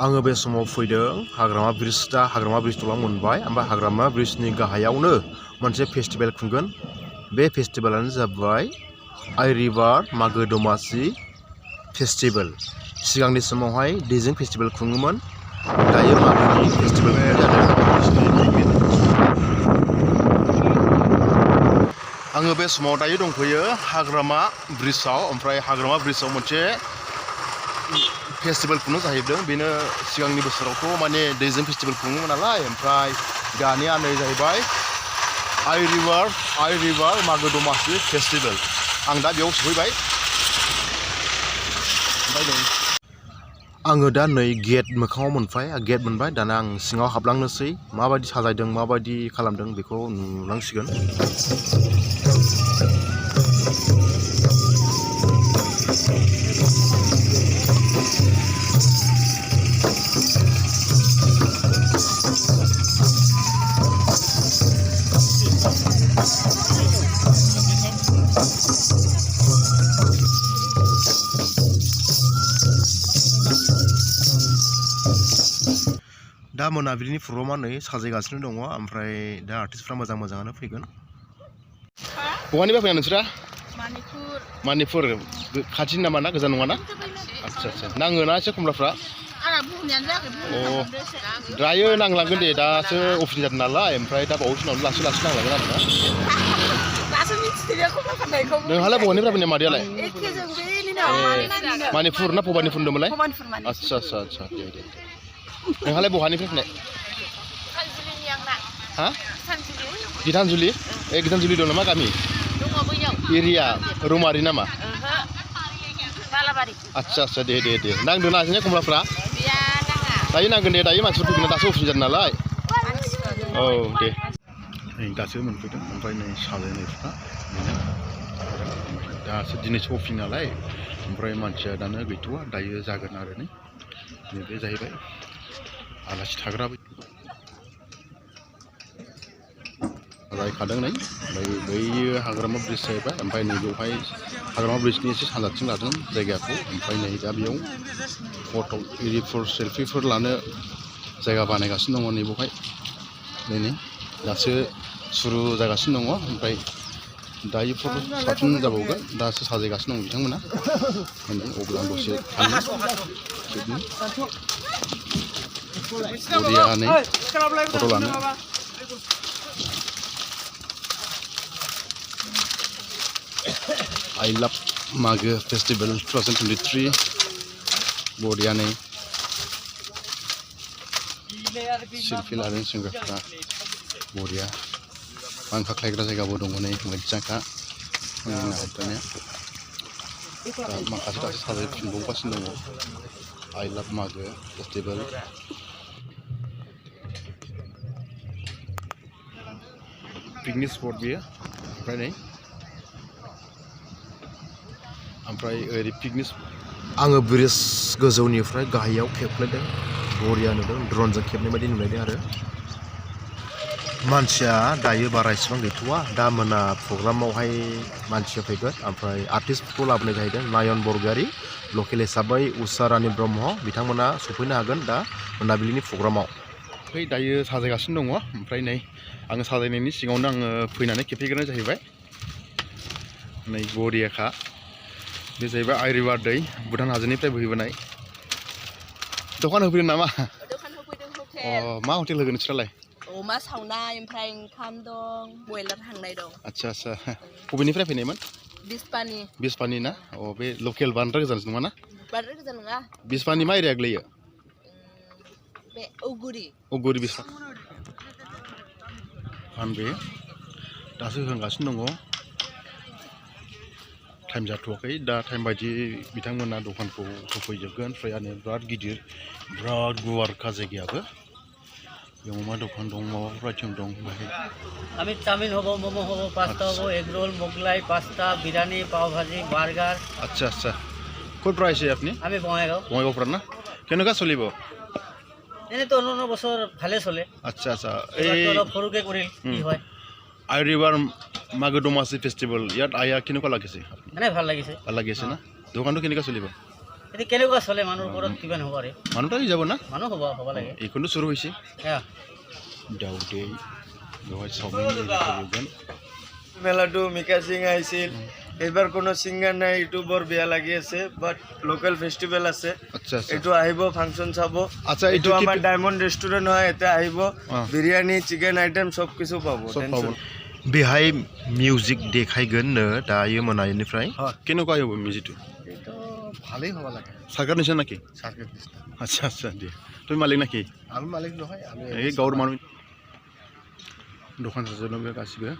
आङो बे समाव फैदों हाग्रामा ब्रिज दा हाग्रामा ब्रिज दलां मोनबाय ओमफ्राय हाग्रामा ब्रिजनि गाहायावनो मोनसे फेस्टिभेल खुंगोन बे फेस्टिभेलानो जाबाय आइ रिभार मागो दमासि फेस्टिभेल सिगांनि समावहाय दैजिं फेस्टिभेल खुङोमोन दायो मागोनि फेस्टिभेल खुंनाय जादों आङो बे समाव दायो दंफैयो हाग्रामा ब्रिजआव ओमफ्राय हाग्रामा ब्रिजआव मोनसे फेस्टिभेल खुंनो जाहैदों बेनो सिगांनि बोसोरावथ' माने दैजिं फेस्टिभेल खुङोमोन नालाय ओमफ्राय दानिया नै जाहैबाय आइ रिभार मागो दमासि फेस्टिभेल आं दा बेयाव सफैबाय ओमफ्राय नै आङो दा नै गेट मोखाङाव मोनबाय दाना आं सिङाव हाबलांनोसै माबायदि साजायदों माबायदि खालामदों बेखौ नुलांसिगोन दा मोनाबिलिनि प्रग्रामा नै साजायगासिनो दङ ओमफ्राय दा आर्टिस्टफ्रा मोजाङानो फैगोन बहानिफ्राय फैया नोंसोरा मानिपुर खाथिनि नामा ना गोजान नङा ना आच्छा नाङो ना एसे खमलाफ्रा दायो नांलांगोन दे दासो अफिस जादों नालाय ओमफ्राय दा बावैसो उनाव लासै नांलांगोन आरो नोंहालाय बहानिफ्राय फैनाय मादैयालाय मानिपुर ना भबानिपुर होनदोंमोनलाय आच्छा दे नोंहालाय बहानिफ्राय फैनाय हा गितानजुलि गितानजुलि दं नामा गामि एरिया रौमारि नामा आच्छा दे नांदों ना जोंनिया खमलाफ्रा दायो नांगोन दे दायो मानसिफोर फैगोन दासो अफिस जादों नालाय औ दे दासो मोनफैदों ओमफ्राय नै साजायनायफ्रा दासो दिनैसो अफिस नालाय ओमफ्राय मानसिया दानो गैथ'वा दायो जागोन आरो नैबे जाहैबाय आलासि थाग्रा रायखादों नै बैयो हाग्रामा ब्रिज जाहैबाय ओमफ्राय नै बेवहाय हाग्रामा ब्रिजनि एसे सानजाथिं लादों जायगाखौ ओमफ्राय नै दा बेयाव फट' एरिफोर सेल्फिफोर लानो जायगा बानायगासिनो दङ नै बेवहाय नै दासो सुरु जागासिनो दङ ओमफ्राय दायो फट' सावथुन जाबावगोन दासो साजायगासिनो दं बिथांमोना अब्ला दसे थाङो बरियानो फट' लानो I love Magw Festival 2023 बरियानो selfie लादों सेंग्राफ्रा बरिया बांखा खालायग्रा जायगाबो दङ नै मोजांखा माखासे दासो साजायफिनबावगासिनो दङ I love Magw Festival picnic spot बियो ओमफ्राय ओरै पिकनिक आङो ब्रिज गोजौनिफ्राय गाहायाव खेबख्लायदों बरिया नुदों ड्रनजों खेबनाय बायदि नुलायदों आरो मानसिया दायो बारा इसेबां गैथ'वा दा मोना प्रग्रामावहाय मानसिया फैगोन ओमफ्राय आर्टिस्टफोरखौ लाबोनाय जाहैदों नायन बरगयारि लकेल हिसाबै उषा रानि ब्रह्म बिथांमोना सफैनो हागोन दा मोनाबिलिनि प्रग्रामाव दायो साजायगासिनो दङ ओमफ्राय नै आङो साजायनायनि सिगाङावनो आङो फैनानै खेबफैग्रोनाय जाहैबाय नै बरियाखा बे जाहैबाय आइ रिभार दै भुटान हाजोनिफ्राय बोहैबोनाय दखान होफैदों नामा मा हटेल होगोन नोंसोरालाय अमा सावनाय ओमफ्राय ओंखाम दं बयलार हांनाय दं आच्छा बबेनिफ्राय फैनायमोन बिसपानि ना बे लकेल बांद्राय गोजान नङा ना बांद्राय गोजान नङा बिसपानि मा एरिया गोलैयो बे औगुरि बिसपान बे दासो होगासिनो दङ टाइम जाथ'वाखै दा टाइम बायदि बिथांमोना दखानखौ होफैजोबगोन फ्रायानो बिराद गिदिर बिराद गुवारखा जायगायाबो बेयाव मा दखान दं माबाफोर आइटेम दं बेहाय আমি চাউমিন হবো মোমো হবো পাস্তা হবো egg roll Mughlai pasta biryani পাও ভাজি বার্গার আচ্ছা কোন প্রাইসে আপনি আমি বঙাইগাঁও পৰা না কেনেকুৱা চলিব এনে তো অন্য বছর ভালে চলে আচ্ছা এই অলপ সৰুকে কৰিল কি হয় আই ৰিভাৰ মাগো দমাসি ফেষ্টিভেল ইয়াত আয়া কেনেকুৱা লাগিছে মানে ভাল লাগিছে না দোকানটো কেনেকুৱা চলিব এতিয়া কেনেকুৱা চলে মানুহৰ ওপৰত কিমান হ'ব পাৰে মানুহটাই যাব না মানুহ হ'ব লাগে এইখনো শুরু হয়েছে হ্যাঁ দাউদে নহয় চাওমিন মেলাটো মিকা সিং আহিছিল এইবাৰ কোনো সিঙ্গাৰ নাই এইটো বৰ বেয়া লাগি আছে বাট লোকেল ফেষ্টিভেল আছে আচ্ছা আচ্ছা এইটো আহিব ফাংচন চাব আচ্ছা এইটো আমাৰ ডায়মণ্ড ৰেষ্টুৰেণ্ট হয় এতে আহিব বিৰিয়ানী চিকেন আইটেম সব কিছু পাব बेहाय मिउजिक देखायगोननो दायो मोनानिफ्राय केनेকুৱা হ'ব मिउजिकটো এইটো ভালেই হ'ব লাগে সারকার নিছে নাকি সার্কেট আচ্ছা আচ্ছা দিয়ে তুমি মালিক নাকি আমি মালিক নহয় আমি এই গাঁৱৰ মানুহ দোকান আছে গাছিবে